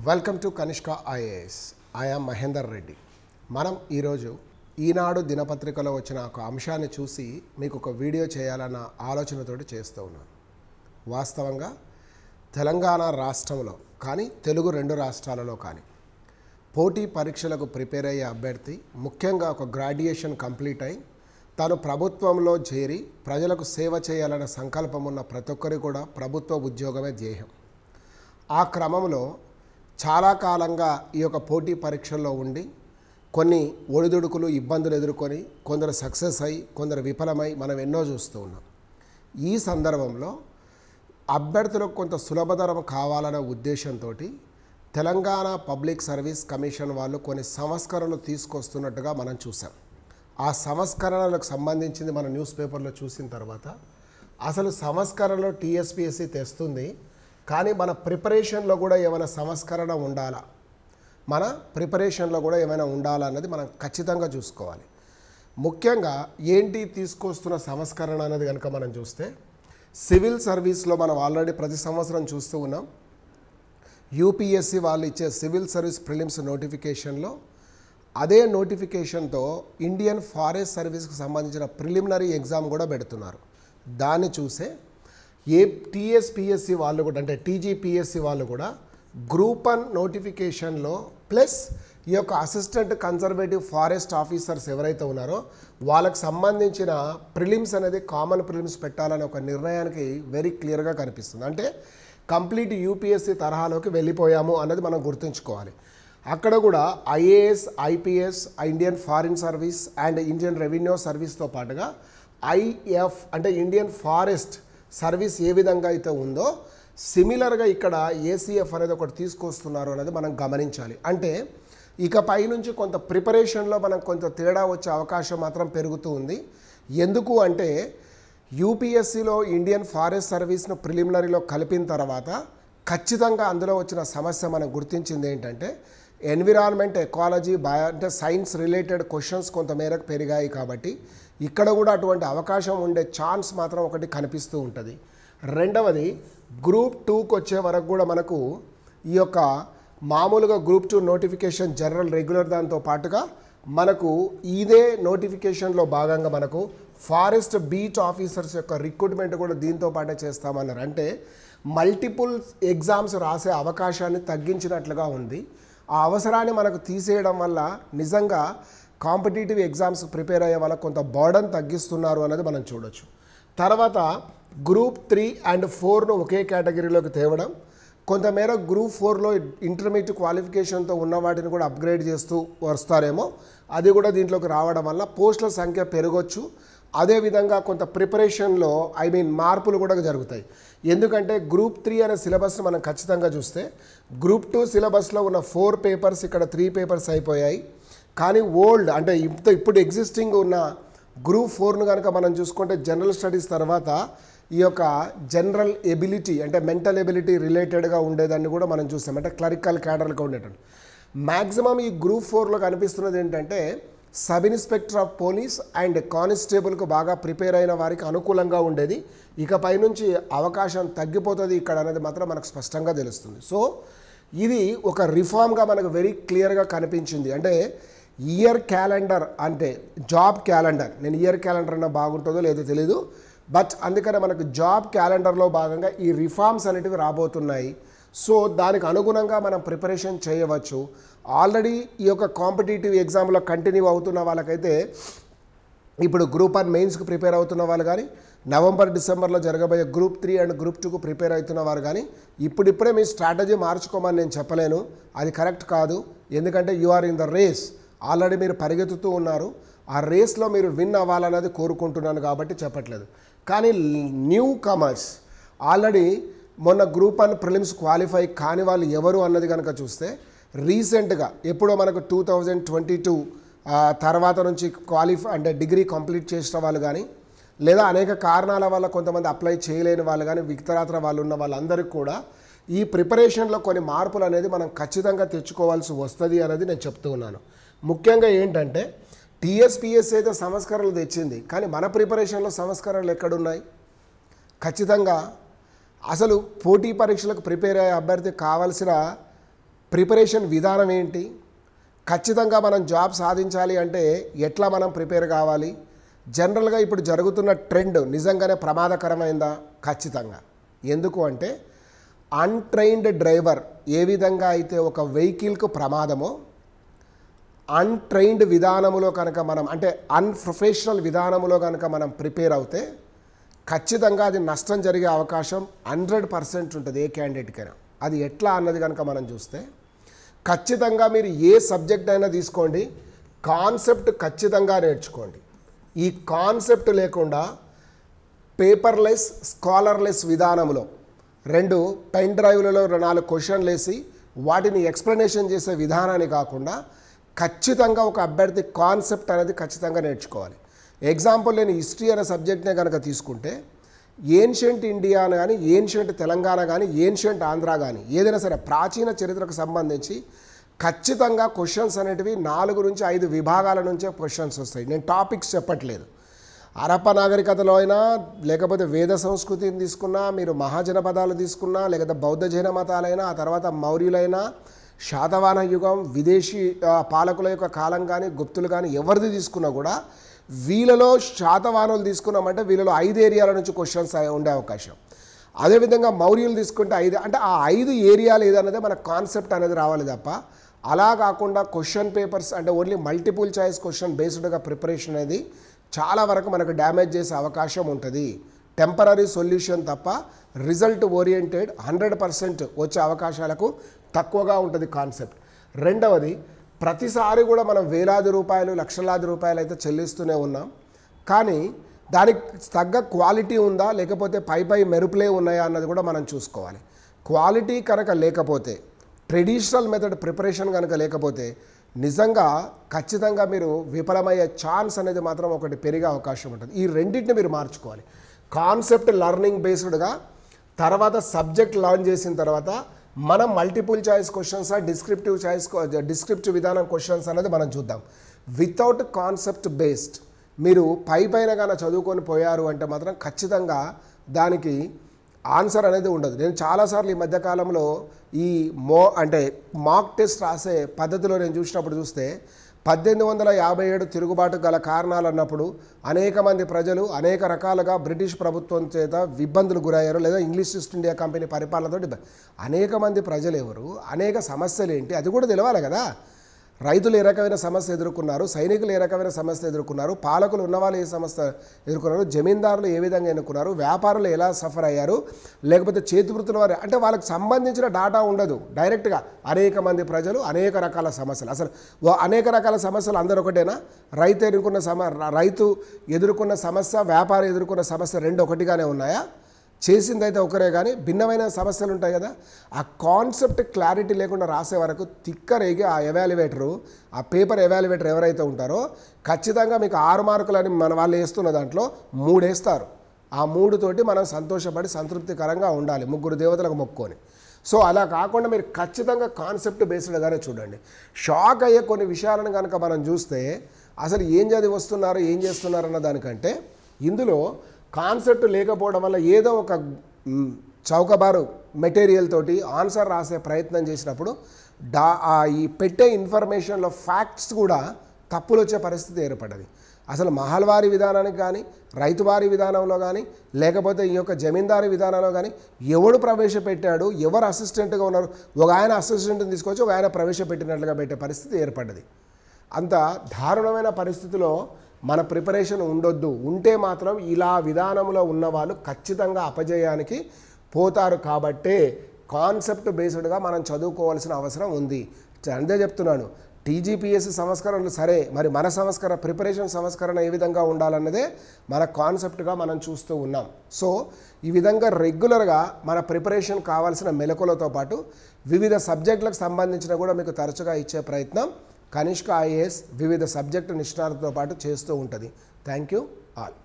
Welcome to Kanishka IAS. I am Mahender Reddy. మనం ఈరోజు ఈనాడు దినపత్రికలో వచ్చిన ఒక అంశాన్ని చూసి మీకు ఒక వీడియో చేయాలన్న ఆలోచనతోటి చేస్తూ ఉన్నాను. వాస్తవంగా తెలంగాణ రాష్ట్రంలో కానీ తెలుగు రెండు రాష్ట్రాలలో కానీ పోటీ పరీక్షలకు ప్రిపేర్ అయ్యే అభ్యర్థి ముఖ్యంగా ఒక గ్రాడ్యుయేషన్ కంప్లీట్ అయి తాను ప్రభుత్వంలో చేరి ప్రజలకు సేవ చేయాలనే సంకల్పం ఉన్న ప్రతి ఒక్కరి కూడా ప్రభుత్వ ఉద్యోగమే ధ్యేయం. ఆ క్రమంలో చాలా కాలంగా ఈ యొక్క పోటీ పరీక్షల్లో ఉండి కొన్ని ఒడిదుడుకులు ఇబ్బందులు ఎదుర్కొని కొందరు సక్సెస్ అయ్యి కొందరు విఫలమై మనం ఎన్నో చూస్తూ ఉన్నాం. ఈ సందర్భంలో అభ్యర్థులకు కొంత సులభతరం కావాలనే ఉద్దేశంతో తెలంగాణ పబ్లిక్ సర్వీస్ కమిషన్ వాళ్ళు కొన్ని సంస్కరణలు తీసుకొస్తున్నట్టుగా మనం చూసాం. ఆ సంస్కరణలకు సంబంధించింది మన న్యూస్ పేపర్లో చూసిన తర్వాత అసలు సంస్కరణలో టీఎస్పీఎస్సీ తెస్తుంది, కానీ మన ప్రిపరేషన్లో కూడా ఏమైనా సంస్కరణ ఉండాలా, మన ప్రిపరేషన్లో కూడా ఏమైనా ఉండాలా అన్నది మనం ఖచ్చితంగా చూసుకోవాలి. ముఖ్యంగా ఏంటి తీసుకొస్తున్న సంస్కరణ అన్నది కనుక మనం చూస్తే సివిల్ సర్వీస్లో మనం ఆల్రెడీ ప్రతి సంవత్సరం చూస్తూ ఉన్నాం. యూపీఎస్సీ వాళ్ళు ఇచ్చే సివిల్ సర్వీస్ ప్రిలిమ్స్ నోటిఫికేషన్లో అదే నోటిఫికేషన్తో ఇండియన్ ఫారెస్ట్ సర్వీస్కి సంబంధించిన ప్రిలిమినరీ ఎగ్జామ్ కూడా పెడుతున్నారు. దాన్ని చూసే టీఎస్పీఎస్సీ వాళ్ళు కూడా అంటే టీజీపీఎస్సీ వాళ్ళు కూడా గ్రూప్ 1 నోటిఫికేషన్లో ప్లస్ ఈ యొక్క అసిస్టెంట్ కన్జర్వేటివ్ ఫారెస్ట్ ఆఫీసర్స్ ఎవరైతే ఉన్నారో వాళ్ళకి సంబంధించిన ప్రిలిమ్స్ అనేది కామన్ ప్రిలిమ్స్ పెట్టాలనే ఒక నిర్ణయానికి వెరీ క్లియర్గా కనిపిస్తుంది. అంటే కంప్లీట్ యూపీఎస్సీ తరహాలోకి వెళ్ళిపోయాము అన్నది మనం గుర్తుంచుకోవాలి. అక్కడ కూడా IAS, IPS, Indian foreign service and Indian revenue సర్వీస్తో పాటుగా ఐఎఫ్ అంటే ఇండియన్ ఫారెస్ట్ సర్వీస్ ఏ విధంగా అయితే ఉందో సిమిలర్గా ఇక్కడ ఏసీఎఫ్ అనేది ఒకటి తీసుకొస్తున్నారు అనేది మనం గమనించాలి. అంటే ఇకపై నుంచి కొంత ప్రిపరేషన్లో మనం కొంత తేడా వచ్చే అవకాశం మాత్రం పెరుగుతూ ఉంది. ఎందుకు అంటే యూపీఎస్సీలో ఇండియన్ ఫారెస్ట్ సర్వీస్ను ప్రిలిమినరీలో కలిపిన తర్వాత ఖచ్చితంగా అందులో వచ్చిన సమస్య మనం గుర్తించింది ఏంటంటే ఎన్విరాన్మెంట్, ఎకాలజీ, బయో అంటే సైన్స్ రిలేటెడ్ క్వశ్చన్స్ కొంతమేరకు పెరిగాయి. కాబట్టి ఇక్కడ కూడా అటువంటి అవకాశం ఉండే ఛాన్స్ మాత్రం ఒకటి కనిపిస్తూ ఉంటుంది. రెండవది గ్రూప్ 2కి వచ్చే వరకు కూడా మనకు ఈ యొక్క మామూలుగా గ్రూప్ 2 నోటిఫికేషన్ జనరల్ రెగ్యులర్ దాంతో పాటుగా మనకు ఇదే నోటిఫికేషన్లో భాగంగా మనకు ఫారెస్ట్ బీట్ ఆఫీసర్స్ యొక్క రిక్రూట్మెంట్ కూడా దీంతో పాటే చేస్తామన్నారు. అంటే మల్టిపుల్ ఎగ్జామ్స్ రాసే అవకాశాన్ని తగ్గించినట్లుగా ఉంది. ఆ అవసరాన్ని మనకు తీసేయడం వల్ల నిజంగా కాంపిటేటివ్ ఎగ్జామ్స్ ప్రిపేర్ అయ్యే వాళ్ళకి కొంత బర్డన్ తగ్గిస్తున్నారు అనేది మనం చూడొచ్చు. తర్వాత గ్రూప్ 3 అండ్ 4ను ఒకే కేటగిరీలోకి తేవడం, కొంతమేర గ్రూప్ 4లో ఇంటర్మీడియట్ క్వాలిఫికేషన్తో ఉన్న వాటిని కూడా అప్గ్రేడ్ చేస్తూ వస్తారేమో, అది కూడా దీంట్లోకి రావడం వల్ల పోస్టుల సంఖ్య పెరగొచ్చు. అదేవిధంగా కొంత ప్రిపరేషన్లో మార్పులు కూడా జరుగుతాయి. ఎందుకంటే గ్రూప్ 3 అనే సిలబస్ను మనం ఖచ్చితంగా చూస్తే గ్రూప్ 2 సిలబస్లో ఉన్న 4 పేపర్స్ ఇక్కడ 3 పేపర్స్ అయిపోయాయి. కానీ ఓల్డ్ అంటే ఇప్పుడు ఎగ్జిస్టింగ్ ఉన్న గ్రూప్ 4ను కనుక మనం చూసుకుంటే జనరల్ స్టడీస్ తర్వాత ఈ యొక్క జనరల్ ఎబిలిటీ అంటే మెంటల్ ఎబిలిటీ రిలేటెడ్గా ఉండేదాన్ని కూడా మనం చూస్తాం. అంటే క్లరికల్ క్యాడర్లుగా ఉండేటట్టు మ్యాక్సిమం ఈ గ్రూప్ 4లో కనిపిస్తున్నది ఏంటంటే sub inspector of police and కానిస్టేబుల్కు బాగా ప్రిపేర్ అయిన వారికి అనుకూలంగా ఉండేది. ఇకపై నుంచి అవకాశం తగ్గిపోతుంది ఇక్కడ అనేది మాత్రం మనకు స్పష్టంగా తెలుస్తుంది. సో ఇది ఒక రిఫార్మ్గా మనకు వెరీ క్లియర్గా కనిపించింది. అంటే ఇయర్ క్యాలెండర్ అంటే జాబ్ క్యాలెండర్, నేను ఇయర్ క్యాలెండర్ అన్న బాగుంటుందో లేదో తెలీదు, బట్ అందుకనే మనకు జాబ్ క్యాలెండర్లో భాగంగా ఈ రిఫార్మ్స్ అనేటివి రాబోతున్నాయి. సో దానికి అనుగుణంగా మనం ప్రిపరేషన్ చేయవచ్చు. ఆల్రెడీ ఈ యొక్క కాంపిటేటివ్ ఎగ్జామ్లో కంటిన్యూ అవుతున్న వాళ్ళకైతే ఇప్పుడు గ్రూప్ 1 మెయిన్స్కి ప్రిపేర్ అవుతున్న వాళ్ళు కానీ నవంబర్, డిసెంబర్లో జరగబోయే గ్రూప్ 3 అండ్ గ్రూప్ 2కు ప్రిపేర్ అవుతున్న వారు కానీ ఇప్పుడిప్పుడే మీ స్ట్రాటజీ మార్చుకోమని నేను చెప్పలేను, అది కరెక్ట్ కాదు. ఎందుకంటే you are in the race, already మీరు పరిగెత్తుతూ ఉన్నారు. ఆ రేస్లో మీరు విన్ అవ్వాలన్నది కోరుకుంటున్నాను కాబట్టి చెప్పట్లేదు. కానీ న్యూ కమర్స్ ఆల్రెడీ మొన్న గ్రూప్ 1 ప్రిలిమ్స్ క్వాలిఫై కాని వాళ్ళు ఎవరు అన్నది కనుక చూస్తే రీసెంట్గా ఎప్పుడో మనకు 2022 తర్వాత నుంచి అంటే డిగ్రీ కంప్లీట్ చేసిన వాళ్ళు కానీ లేదా అనేక కారణాల వల్ల కొంతమంది అప్లై చేయలేని వాళ్ళు కానీ వికలాంగుల వాళ్ళు ఉన్న వాళ్ళందరికీ కూడా ఈ ప్రిపరేషన్లో కొన్ని మార్పులు అనేది మనం ఖచ్చితంగా తెచ్చుకోవాల్సి వస్తుంది అనేది నేను చెప్తూ ఉన్నాను. ముఖ్యంగా ఏంటంటే టీఎస్పీఎస్సీ అయితే సంస్కరణలు తెచ్చింది, కానీ మన ప్రిపరేషన్లో సంస్కరణలు ఎక్కడున్నాయి? ఖచ్చితంగా అసలు పోటీ పరీక్షలకు ప్రిపేర్ అయ్యే అభ్యర్థికి కావాల్సిన ప్రిపరేషన్ విధానం ఏంటి, ఖచ్చితంగా మనం జాబ్ సాధించాలి అంటే ఎట్లా మనం ప్రిపేర్ కావాలి, జనరల్గా ఇప్పుడు జరుగుతున్న ట్రెండ్ నిజంగానే ప్రమాదకరమైందా, ఖచ్చితంగా. ఎందుకు అంటే అన్ట్రైన్డ్ డ్రైవర్ ఏ విధంగా అయితే ఒక వెహికల్కు ప్రమాదమో, అన్ట్రైన్డ్ విధానములో కనుక మనం అంటే అన్ప్రొఫెషనల్ విధానములో కనుక మనం ప్రిపేర్ అవుతే ఖచ్చితంగా అది నష్టం జరిగే అవకాశం 100% ఉంటుంది ఏ క్యాండిడేట్కైనా. అది ఎట్లా అన్నది కనుక మనం చూస్తే ఖచ్చితంగా మీరు ఏ సబ్జెక్ట్ అయినా తీసుకోండి, కాన్సెప్ట్ ఖచ్చితంగా నేర్చుకోండి. ఈ కాన్సెప్ట్ లేకుండా పేపర్లెస్ స్కాలర్లెస్ విధానంలో 2 పెన్ డ్రైవ్లలో 4 క్వశ్చన్లు వేసి వాటిని ఎక్స్ప్లెనేషన్ చేసే విధానాన్ని కాకుండా ఖచ్చితంగా ఒక అభ్యర్థి కాన్సెప్ట్ అనేది ఖచ్చితంగా నేర్చుకోవాలి. ఎగ్జాంపుల్ నేను హిస్టరీ అనే సబ్జెక్ట్నే కనుక తీసుకుంటే ఏన్షియంట్ ఇండియా కానీ, ఏన్షియంట్ తెలంగాణ కానీ, ఏన్షియంట్ ఆంధ్ర కానీ ఏదైనా సరే ప్రాచీన చరిత్రకు సంబంధించి ఖచ్చితంగా క్వశ్చన్స్ అనేటివి 4 నుంచి 5 విభాగాల నుంచే క్వశ్చన్స్ వస్తాయి. నేను టాపిక్స్ చెప్పట్లేదు. హరప్ప నాగరికతలో అయినా, లేకపోతే వేద సంస్కృతిని తీసుకున్నా, మీరు మహాజనపదాలు తీసుకున్నా, లేకపోతే బౌద్ధ జైన మతాలైనా, ఆ తర్వాత మౌర్యులైనా, శాతవాహన యుగం, విదేశీ పాలకుల యొక్క కాలం కానీ, గుప్తులు కానీ ఎవరిది తీసుకున్నా కూడా వీళ్ళలో శాతవాహనులు తీసుకున్నామంటే వీళ్ళలో 5 ఏరియాల నుంచి క్వశ్చన్స్ ఉండే అవకాశం. అదేవిధంగా మౌర్యులు తీసుకుంటే 5, అంటే ఆ 5 ఏరియాలు ఏదన్నదే మన కాన్సెప్ట్ అనేది రావాలి తప్ప అలా కాకుండా క్వశ్చన్ పేపర్స్ అంటే ఓన్లీ మల్టిపుల్ చాయిస్ క్వశ్చన్ బేస్డ్గా ప్రిపరేషన్ అనేది చాలా వరకు మనకు డ్యామేజ్ చేసే అవకాశం ఉంటుంది. టెంపరీ సొల్యూషన్ తప్ప రిజల్ట్ ఓరియంటెడ్ 100% వచ్చే అవకాశాలకు తక్కువగా ఉంటుంది కాన్సెప్ట్. రెండవది, ప్రతిసారి కూడా మనం వేలాది రూపాయలు, లక్షలాది రూపాయలు అయితే చెల్లిస్తూనే ఉన్నాం, కానీ దానికి తగ్గ క్వాలిటీ ఉందా లేకపోతే పై మెరుపులే ఉన్నాయా అన్నది కూడా మనం చూసుకోవాలి. క్వాలిటీ కనుక లేకపోతే, ట్రెడిషనల్ మెథడ్ ప్రిపరేషన్ కనుక లేకపోతే నిజంగా ఖచ్చితంగా మీరు విఫలమయ్యే ఛాన్స్ అనేది మాత్రం ఒకటి పెరిగే అవకాశం ఉంటుంది. ఈ రెండింటిని మీరు మార్చుకోవాలి. కాన్సెప్ట్ లర్నింగ్ బేస్డ్గా, తర్వాత సబ్జెక్ట్ లర్న్ చేసిన తర్వాత మనం మల్టిపుల్ చాయిస్ క్వశ్చన్స్, డిస్క్రిప్టివ్ విధానం క్వశ్చన్స్ అనేది మనం చూద్దాం. వితౌట్ కాన్సెప్ట్ బేస్డ్ మీరు పైన కానీ చదువుకొని పోయారు అంటే మాత్రం ఖచ్చితంగా దానికి ఆన్సర్ అనేది ఉండదు. నేను చాలాసార్లు ఈ మధ్యకాలంలో ఈ మాక్ టెస్ట్ రాసే పద్ధతిలో నేను చూస్తే 1857 తిరుగుబాటు గల కారణాలు అన్నప్పుడు అనేక మంది ప్రజలు అనేక రకాలుగా బ్రిటిష్ ప్రభుత్వం చేత ఇబ్బందులు గురయ్యారు, లేదా ఇంగ్లీష్ ఈస్ట్ ఇండియా కంపెనీ పరిపాలనతో అనేక మంది ప్రజలు ఎవరు, అనేక సమస్యలు ఏంటి అది కూడా తెలవాలి కదా. రైతులు ఏ రకమైన సమస్య ఎదుర్కొన్నారు, సైనికులు ఏ రకమైన సమస్య ఎదుర్కొన్నారు, పాలకులు ఉన్నవాళ్ళు ఏ సమస్య ఎదుర్కొన్నారు, జమీందారులు ఏ విధంగా ఎన్నుకున్నారు, వ్యాపారులు ఎలా సఫర్ అయ్యారు, లేకపోతే చేతివృత్తుల వారు, అంటే వాళ్ళకి సంబంధించిన డాటా ఉండదు. డైరెక్ట్గా అనేక మంది ప్రజలు అనేక రకాల సమస్యలు, అసలు అనేక రకాల సమస్యలు అందరూ ఒకటేనా? రైతు ఎదుర్కొన్న సమస్య, వ్యాపారం ఎదుర్కొన్న సమస్య 2 ఒకటిగానే ఉన్నాయా? చేసిందైతే ఒకరే, కానీ భిన్నమైన సమస్యలు ఉంటాయి కదా. ఆ కాన్సెప్ట్ క్లారిటీ లేకుండా రాసే వరకు తిక్కరేగి ఆ ఎవాల్యుయేటరు, ఆ పేపర్ ఎవాల్యుయేటర్ ఎవరైతే ఉంటారో ఖచ్చితంగా మీకు 6 మార్కులని మన వాళ్ళు వేస్తున్న దాంట్లో 3 వేస్తారు. ఆ 3 తోటి మనం సంతోషపడి సంతృప్తికరంగా ఉండాలి, 3 దేవతలకు మొక్కుకొని. సో అలా కాకుండా మీరు ఖచ్చితంగా కాన్సెప్ట్ బేస్డ్గానే చూడండి. షాక్ అయ్యే కొన్ని విషయాలను కనుక మనం చూస్తే అసలు ఏం చదివి వస్తున్నారు, ఏం చేస్తున్నారు అన్న దానికంటే ఇందులో కాన్సెప్ట్ లేకపోవడం వల్ల ఏదో ఒక చౌకబారు మెటీరియల్ తోటి ఆన్సర్ రాసే ప్రయత్నం చేసినప్పుడు ఈ పెట్టే ఇన్ఫర్మేషన్లో ఫ్యాక్ట్స్ కూడా తప్పులు వచ్చే పరిస్థితి ఏర్పడ్డది. అసలు మహల్వారి విధానానికి కానీ, రైతువారి విధానంలో కానీ, లేకపోతే ఈ యొక్క జమీందారీ విధానంలో కానీ ఎవడు ప్రవేశపెట్టాడు, ఎవరు అసిస్టెంట్గా ఉన్నారు, ఒక ఆయన అసిస్టెంట్ని తీసుకొచ్చి ఒక ఆయన ప్రవేశపెట్టినట్లుగా పెట్టే పరిస్థితి ఏర్పడ్డది. అంత దారుణమైన పరిస్థితిలో మన ప్రిపరేషన్ ఉండొద్దు. ఉంటే మాత్రం ఇలా విధానంలో ఉన్నవాళ్ళు ఖచ్చితంగా అపజయానికి పోతారు. కాబట్టే కాన్సెప్ట్ బేస్డ్గా మనం చదువుకోవాల్సిన అవసరం ఉంది. అంతే చెప్తున్నాను. టీజీపీఎస్సీ సంస్కరణలు సరే, మరి మన ప్రిపరేషన్ సంస్కరణ ఏ విధంగా ఉండాలన్నదే మన కాన్సెప్ట్గా మనం చూస్తూ ఉన్నాం. సో ఈ విధంగా రెగ్యులర్గా మన ప్రిపరేషన్ కావాల్సిన మెలకులతో పాటు వివిధ సబ్జెక్టులకు సంబంధించిన కూడా మీకు తరచుగా ఇచ్చే ప్రయత్నం కనిష్క ఐఏఎస్ వివిధ సబ్జెక్టు నిష్ణాతులతో పాటు చేస్తూ ఉంటుంది. Thank you all.